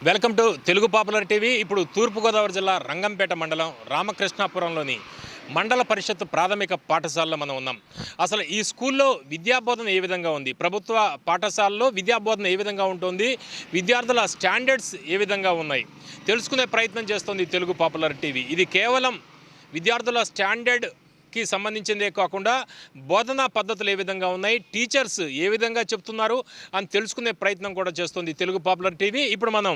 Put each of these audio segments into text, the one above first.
Welcome to Telugu popular TV. ఇప్పుడు తూర్పుగోదావరి జిల్లా రంగంపేట మండలం రామకృష్ణాపురంలోని మండల పరిషత్ ప్రాథమిక పాఠశాలలో మనం ఉన్నాం. అసలు ఈ స్కూల్లో విద్యాబోధన ఏ విధంగా ఉంది, ప్రభుత్వ పాఠశాలలో విద్యాబోధన ఏ విధంగా ఉంటుంది, విద్యార్థుల స్టాండర్డ్స్ ఏ విధంగా ఉన్నాయి తెలుసుకునే ప్రయత్నం చేస్తుంది తెలుగు పాపులర్ టీవీ. ఇది కేవలం విద్యార్థుల స్టాండర్డ్కి సంబంధించిందే కాకుండా బోధనా పద్ధతులు ఏ విధంగా ఉన్నాయి, టీచర్స్ ఏ విధంగా చెప్తున్నారు అని తెలుసుకునే ప్రయత్నం కూడా చేస్తుంది తెలుగు పాపులర్ టీవీ. ఇప్పుడు మనం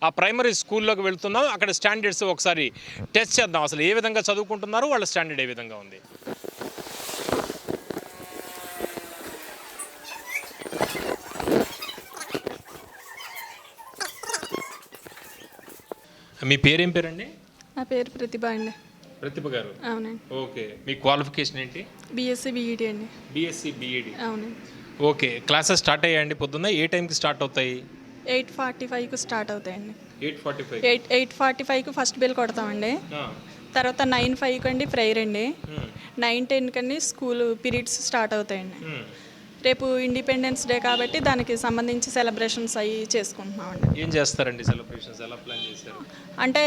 ఆ ప్రైమరీ స్కూల్లోకి వెళ్తున్నాం. అక్కడ స్టాండర్డ్స్ ఒకసారి టెస్ట్ చేద్దాం. అసలు ఏ విధంగా చదువుకుంటున్నారు, వాళ్ళ స్టాండర్డ్ ఏ విధంగా ఉంది. మీ పేరేం పేరండి? నా పేరు ప్రతిభ అండి. ప్రతిభ గారు. అవునండి. ఓకే, మీ క్వాలిఫికేషన్ ఏంటి? బీఎస్సీ బీఈడీ అండి. BSc BEd. అవునండి. ఓకే, క్లాసెస్ స్టార్ట్ అయ్యాయండి పొద్దున్న? ఏ టైంకి స్టార్ట్ అవుతాయి? 8:45కు స్టార్ట్ అవుతాయండి. 8:45. 8:45కు ఫస్ట్ బెల్ కొడతామండి. తర్వాత 9:05 అండి ప్రేయర్ అండి. 9:10 అండి స్కూల్ పీరియడ్స్ స్టార్ట్ అవుతాయండి. రేపు ఇండిపెండెన్స్ డే కాబట్టి దానికి సంబంధించి సెలబ్రేషన్స్ అవి చేసుకుంటున్నామండి. ఏం చేస్తారండి సెలబ్రేషన్స్? ఎలా ప్లాన్ చేశారు? అంటే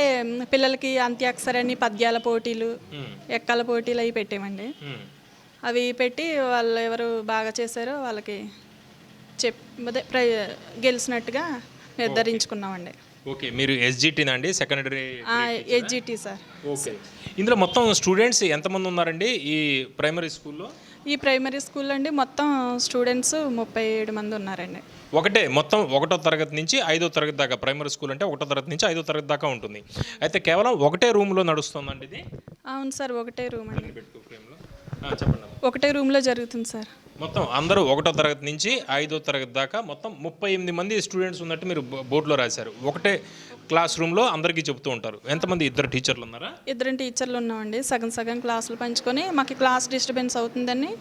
పిల్లలకి అంత్యాక్షరాన్ని, పద్యాల పోటీలు, ఎక్కల పోటీలు అవి పెట్టామండి. అవి పెట్టి వాళ్ళు ఎవరు బాగా చేశారో వాళ్ళకి గెలిచినట్టుగా నిర్ధారించుకున్నామండి. ఓకే, మీరు ఎస్జిటీనా అండి? Secondary SGT sir. ఓకే, ఇందులో మొత్తం స్టూడెంట్స్ ఎంతమంది ఉన్నారండి ఈ ప్రైమరీ స్కూల్లో? ఈ ప్రైమరీ స్కూల్లో అండి మొత్తం స్టూడెంట్స్ 37 మంది ఉన్నారండి. మొత్తం 1వ తరగతి నుంచి 5వ తరగతి దాకా. ప్రైమరీ స్కూల్ అంటే 1వ తరగతి నుంచి 5వ తరగతి దాకా ఉంటుంది. అయితే కేవలం ఒకటే రూమ్లో నడుస్తుందండి ఇది? అవును సార్, ఒకటే రూమ్ అండి. చెప్పండి. ఒకటే రూమ్లో జరుగుతుంది సార్. మొత్తం అందరూ 1వ తరగతి నుంచి 5వ తరగతి దాకా మొత్తం 38 మంది స్టూడెంట్స్ ఉన్నట్టు మీరు బోర్డులో రాశారు. ఒకటే క్లాస్ రూమ్లో అందరికీ చెప్తూ ఉంటారు. ఎంతమంది? 2 టీచర్లు ఉన్నారా? 2 టీచర్లు ఉన్నామండి. సగం క్లాసులు పంచుకొని మాకు క్లాస్ డిస్టర్బెన్స్ అవుతుందని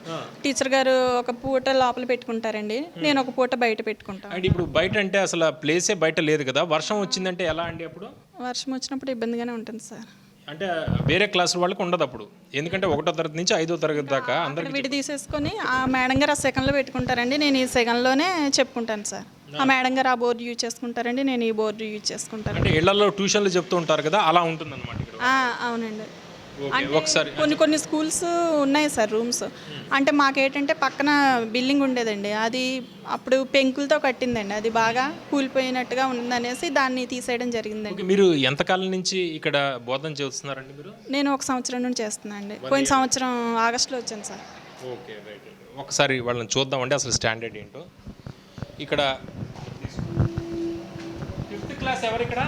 టీచర్ గారు ఒక పూట లోపల పెట్టుకుంటారండి, నేను ఒక పూట బయట పెట్టుకుంటాను. అంటే ఇప్పుడు బయట అంటే అసలు ప్లేసే బయట లేదు కదా, వర్షం వచ్చిందంటే ఎలా అండి? అప్పుడు వర్షం వచ్చినప్పుడు ఇబ్బందిగానే ఉంటుంది సార్. అంటే వేరే క్లాసుల వాళ్ళకి ఉండదు అప్పుడు, ఎందుకంటే 1వ తరగతి నుంచి 5వ తరగతి దాకా అందరికి విడి తీసేసుకొని ఆ మేడం గారు ఆ సెకండ్లో పెట్టుకుంటారండి, నేను ఈ సెకండ్లోనే చెప్పుకుంటాను సార్. ఆ మేడం గారు ఆ బోర్డు యూజ్ చేసుకుంటారండి, నేను ఈ బోర్డు యూజ్ చేసుకుంటాను. అంటే ఇళ్లలో ట్యూషన్లు చెప్తూ ఉంటారు కదా, అలా ఉంటుందన్నమాట. అవునండి. ఒకసారి కొన్ని స్కూల్స్ ఉన్నాయి సార్ రూమ్స్. అంటే మాకేంటంటే పక్కన బిల్డింగ్ ఉండేదండి, అది అప్పుడు పెంకులతో కట్టిందండి, అది బాగా కూలిపోయినట్టుగా ఉందనేసి దాన్ని తీసేయడం జరిగిందండి. మీరు ఎంతకాలం నుంచి ఇక్కడ బోధన చేస్తున్నారండి? మీరు? నేను 1 సంవత్సరం నుంచి చేస్తున్నాను అండి. పోయిన సంవత్సరం ఆగస్టులో వచ్చాను సార్. Okay, right. ఒకసారి వాళ్ళని చూద్దామండి అసలు స్టాండర్డ్ ఏంటో. ఇక్కడ 5th క్లాస్ ఎవరు? ఇక్కడ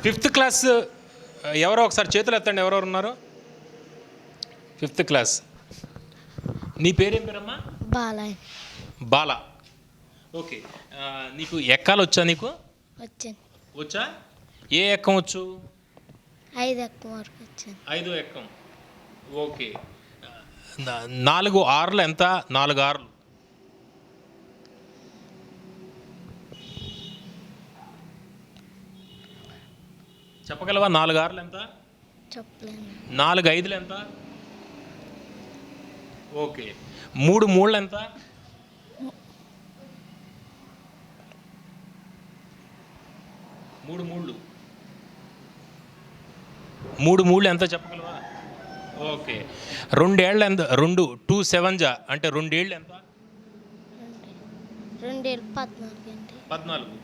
5th క్లాస్ ఎవరో ఒకసారి చేతులు ఎత్తండి, ఎవరెవరు ఉన్నారు? 5th class. నీ పేరేం పేరమ్మా? బాల. ఓకే, నీకు ఎక్కాలు వచ్చా? నీకు వచ్చా? ఏ ఎక్కం వచ్చు? 5 ఎక్కం వరకు వచ్చాను. 5వ ఎక్కం. ఓకే, 4 ఆర్లు ఎంత? 4 ఆర్లు చెప్పగలవా? 4 ఆర్లు ఎంత? చెప్పలేను. 4 5లు ఎంత? ఓకే, 3 మూళ్ళు ఎంత? 3 మూళ్ళు. 3 మూళ్ళు ఎంత చెప్పగలవా? ఓకే, 2 ఏళ్ళు ఎంత? 2 7 అంటే 2 ఏళ్ళు ఎంత? 2 ఏళ్ళు 14 అండి. 14.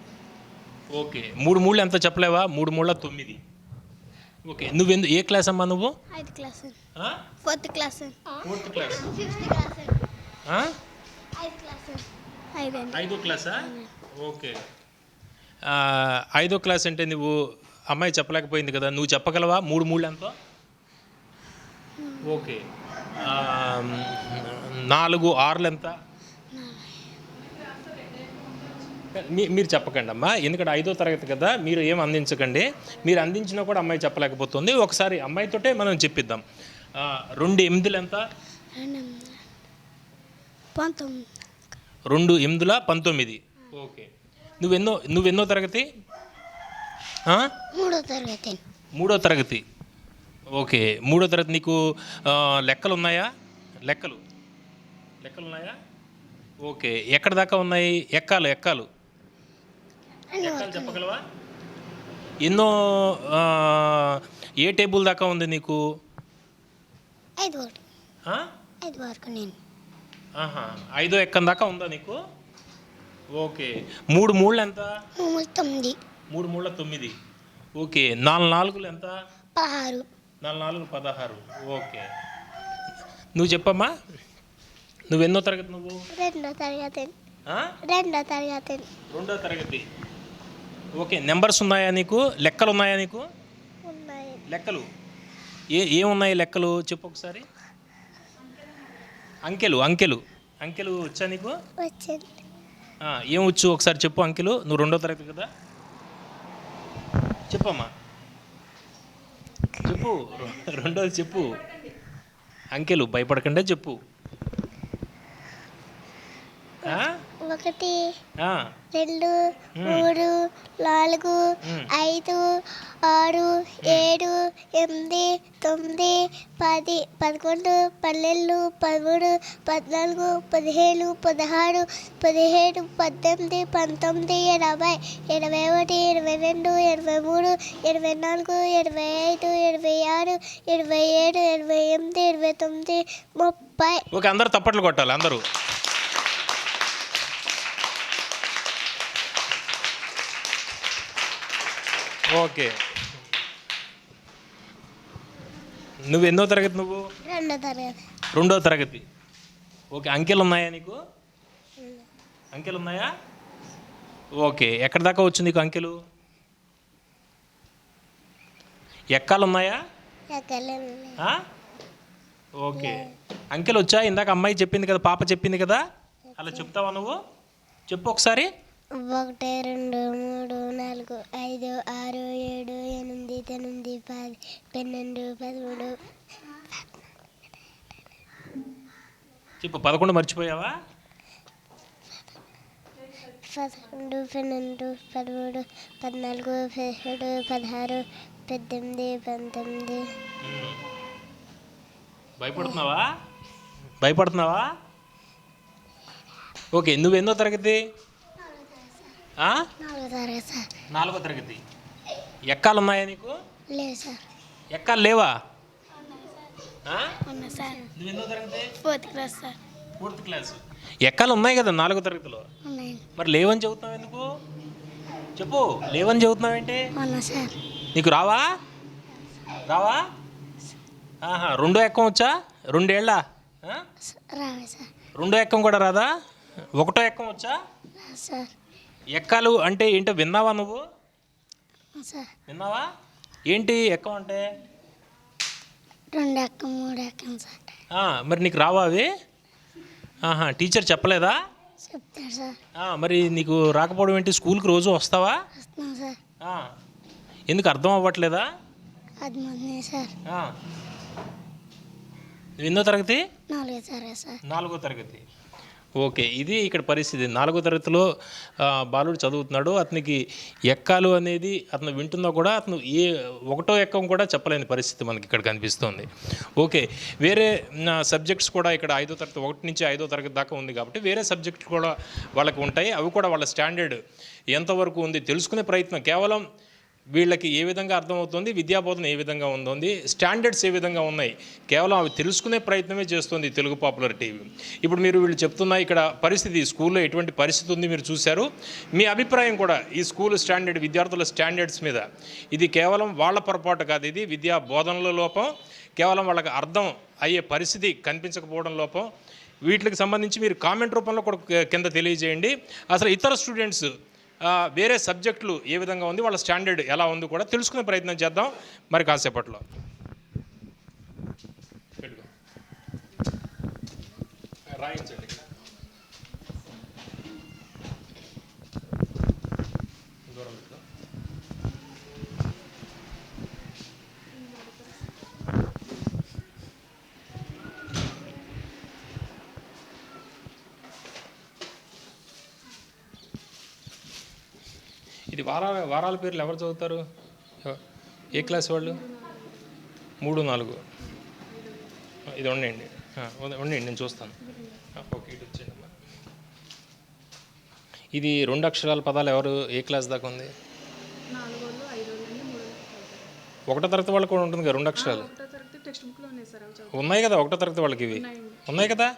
ఓకే, 3 మూళ్ళు ఎంత చెప్పలేవా? 3 మూళ్ళ 9. ఓకే, ఏ క్లాస్ అమ్మా నువ్వు? 5th class. 4th class. 4th class. 5th class. 5th class. 5వ క్లాసా? ఓకే, 5వ క్లాస్ అంటే నువ్వు అమ్మాయి చెప్పలేకపోయింది కదా, నువ్వు చెప్పగలవా 3 మూళ్ళు ఎంతో? ఓకే, 4 ఆర్లు ఎంత? మీరు చెప్పకండి అమ్మా, ఎందుకంటే 5వ తరగతి కదా, మీరు ఏం అందించకండి. మీరు అందించినా కూడా అమ్మాయి చెప్పలేకపోతుంది. ఒకసారి అమ్మాయితోటే మనం చెప్పిద్దాం. 2 8లు ఎంత? 19. 2 8ల 19. ఓకే, నువ్వెన్నో తరగతి? 3వ తరగతి. 3వ తరగతి. ఓకే, 3వ తరగతి. నీకు లెక్కలు ఉన్నాయా? లెక్కలు ఉన్నాయా? ఓకే, ఎక్కడ దాకా ఉన్నాయి? ఎక్కాలు చెప్పగలవా? ఎన్నో ఆ, ఏ టేబుల్ దాకా ఉంది నీకు? 5 వరకు ఆ? 5 వరకు నేను ఆహా, 5వ ఎక్కం దాకా ఉందా నీకు? ఓకే. 3 మూళ్ళు ఎంత? 9 3 మూళ్ళ 9. ఓకే. 4 నాలుగులు ఎంత? 16 4 నాలుగు 16. ఓకే. నువ్వు చెప్పమ్మా, నువ్వెన్నో తరగతి నువ్వు? 2వ తరగతి ఆ? 2వ తరగతి 2వ తరగతి. ఓకే. నెంబర్స్ ఉన్నాయా నీకు? లెక్కలు ఉన్నాయా నీకు? ఉన్నాయి. లెక్కలు ఏమున్నాయి లెక్కలు చెప్పు ఒకసారి. అంకెలు అంకెలు అంకెలు వచ్చా నీకు? వచ్చింది. ఏం వచ్చు ఒకసారి చెప్పు అంకెలు. నువ్వు 2వ తరగతి కదా, చెప్పమ్మా చెప్పు. 2వది చెప్పు. అంకెలు భయపడకుండా చెప్పు. 1 ఆ, 2 3 4 5 6 7 8 9 10 11 12 13 14 15 16 17 18 19 20 21 22 23 24 25 26 27 28 29 30. ఓకే. అందరూ తప్పట్లు కొట్టాలి అందరూ. ఓకే. నువ్వు ఎన్నో తరగతి నువ్వు? 2వ తరగతి 2వ తరగతి. ఓకే. అంకెలు ఉన్నాయా నీకు? అంకెలు ఉన్నాయా? ఓకే. ఎక్కడి దాకా వచ్చు నీకు అంకెలు? ఎక్కాలు ఉన్నాయా? ఎక్కలేను. ఆ? ఓకే. అంకెలు వచ్చా? ఇందాక అమ్మాయి చెప్పింది కదా, పాప చెప్పింది కదా, అలా చెప్తావా నువ్వు? చెప్పు ఒకసారి. 1 2 3 4 5 6 7 8 9 10 12 13. చెప్పు. 11 మర్చిపోయావా? 11 12 13 14 17 16 18 19. భయపడుతున్నావా? భయపడుతున్నావా? ఓకే. నువ్వు ఎన్నో తరగతి? 4వ తరగతి సార్. 4వ తరగతి. ఎక్కాలు ఉన్నాయా నీకు? లేదు సార్. ఎక్కాలు లేవా? ఉన్నా సార్. నువ్వు ఎన్నో తరగతి? 4th class sir. 4th class. ఎక్కాలు ఉన్నాయి కదా 4వ తరగతిలో, ఉన్నాయి. మరి లేవని చెబుతున్నావు ఎందుకు? చెప్పు. లేవని చెబుతున్నావు ఏంటి? ఉన్నా సార్. నీకు రావా? రావా? ఆహా. 2వ ఎక్కం వచ్చా? 2 ఏళ్ళ? రావే సార్. 2వ ఎక్కం కూడా రాదా? 1వ ఎక్కం వచ్చా? రాదు సార్. ఎక్కాలు అంటే ఏంటో విన్నావా నువ్వు? సార్. విన్నావా? ఏంటి ఎక్కం అంటే? 2 ఎక్కం 3 ఎక్కం సార్. మరి నీకు రావా అవి? ఆహా. టీచర్ చెప్పలేదా? చెప్తాడు సార్. మరి నీకు రాకపోవడం ఏంటి? స్కూల్కి రోజు వస్తావా? వస్తున్నాం సార్. ఎందుకు అర్థం అవ్వట్లేదా? అది మొన్నే సార్. నువ్వు ఎన్నో తరగతి? 4వ తరగతి సార్. 4వ తరగతి. ఓకే. ఇది ఇక్కడ పరిస్థితి. 4వ తరగతిలో బాలుడు చదువుతున్నాడు. అతనికి ఎక్కాలు అనేది అతను వింటున్నా కూడా అతను 1వ ఎక్కం కూడా చెప్పలేని పరిస్థితి మనకి ఇక్కడ కనిపిస్తుంది. ఓకే. వేరే సబ్జెక్ట్స్ కూడా ఇక్కడ 5వ తరగతి 1 నుంచి 5వ తరగతి దాకా ఉంది కాబట్టి వేరే సబ్జెక్ట్స్ కూడా వాళ్ళకి ఉంటాయి. అవి కూడా వాళ్ళ స్టాండర్డ్ ఎంతవరకు ఉంది తెలుసుకునే ప్రయత్నం. కేవలం వీళ్ళకి ఏ విధంగా అర్థమవుతుంది, విద్యాబోధన ఏ విధంగా ఉందో, స్టాండర్డ్స్ ఏ విధంగా ఉన్నాయి, కేవలం అవి తెలుసుకునే ప్రయత్నమే చేస్తుంది తెలుగు పాపులర్ టీవీ. ఇప్పుడు మీరు వీళ్ళు చెప్తున్న ఇక్కడ పరిస్థితి, స్కూల్లో ఎటువంటి పరిస్థితి ఉంది మీరు చూశారు. మీ అభిప్రాయం కూడా ఈ స్కూల్ స్టాండర్డ్, విద్యార్థుల స్టాండర్డ్స్ మీద ఇది కేవలం వాళ్ళ పొరపాటు కాదు, ఇది విద్యా బోధనల లోపం, కేవలం వాళ్ళకి అర్థం అయ్యే పరిస్థితి కనిపించకపోవడం లోపం. వీటికి సంబంధించి మీరు కామెంట్ రూపంలో కూడా కింద తెలియజేయండి. అసలు ఇతర స్టూడెంట్స్ వేరే సబ్జెక్టులు ఏ విధంగా ఉంది, వాళ్ళ స్టాండర్డ్ ఎలా ఉంది కూడా తెలుసుకునే ప్రయత్నం చేద్దాం మరి కాసేపట్లో. రాయించండి. ఇది వారాల పేర్లు ఎవరు చదువుతారు? ఏ క్లాస్ వాళ్ళు? 3 4. ఇది ఉండండి, ఉండండి నేను చూస్తాను. ఓకే. ఇటు వచ్చేయండి అమ్మా. ఇది 2 అక్షరాల పదాలు ఎవరు ఏ క్లాస్ దాకా ఉంది? 4 5 ఒకటో తరగతి వాళ్ళకి కూడా ఉంటుంది కదా 2 అక్షరాలు ఒకటో తరగతి టెక్స్ట్ బుక్లో ఉన్నాయి సార్, అవి ఉన్నాయి కదా ఒకటో తరగతి వాళ్ళకి ఇవి ఉన్నాయి కదా.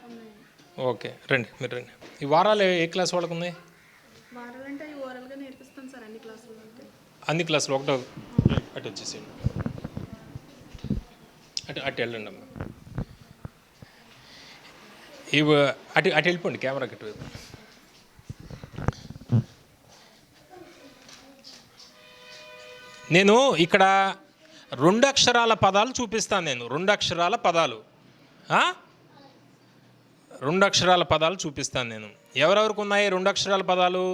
ఓకే రండి మీరు రండి. ఈ వారాలు ఏ క్లాస్ వాళ్ళకు ఉన్నాయి? వారాలంటే అవి ఓరల్గా నేర్పిస్తాను సార్ అన్ని క్లాసుల్లో. అన్ని క్లాసులు ఒకటో అటు వచ్చేసేయండి, అటు వెళ్ళండి అమ్మా. ఇవి అటు వెళ్ళిపోండి కెమెరాకి అటు. నేను ఇక్కడ 2 అక్షరాల పదాలు చూపిస్తాను. నేను 2 అక్షరాల పదాలు 2 అక్షరాల పదాలు చూపిస్తాను. నేను ఎవరెవరికి ఉన్నాయి 2 అక్షరాల పదాలు?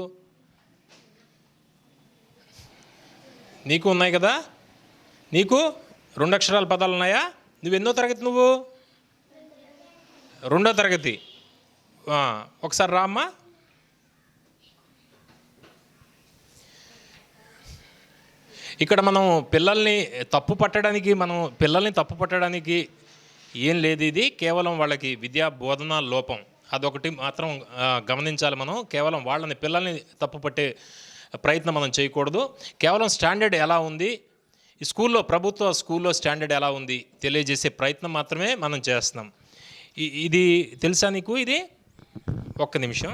నీకు ఉన్నాయి కదా, నీకు 2 అక్షరాల పదాలు ఉన్నాయా? నువ్వు ఎన్నో తరగతి? నువ్వు 2వ తరగతి. ఒకసారి రామ్మా. ఇక్కడ మనం పిల్లల్ని తప్పు పట్టడానికి ఏం లేదు. ఇది కేవలం వాళ్ళకి విద్యా బోధనా లోపం, అదొకటి మాత్రం గమనించాలి మనం. కేవలం పిల్లల్ని తప్పు పట్టే ప్రయత్నం మనం చేయకూడదు. కేవలం స్టాండర్డ్ ఎలా ఉంది ఈ స్కూల్లో, ప్రభుత్వ స్కూల్లో స్టాండర్డ్ ఎలా ఉంది తెలియజేసే ప్రయత్నం మాత్రమే మనం చేస్తున్నాం. ఇది తెలుసా నీకు? ఇది ఒక్క నిమిషం.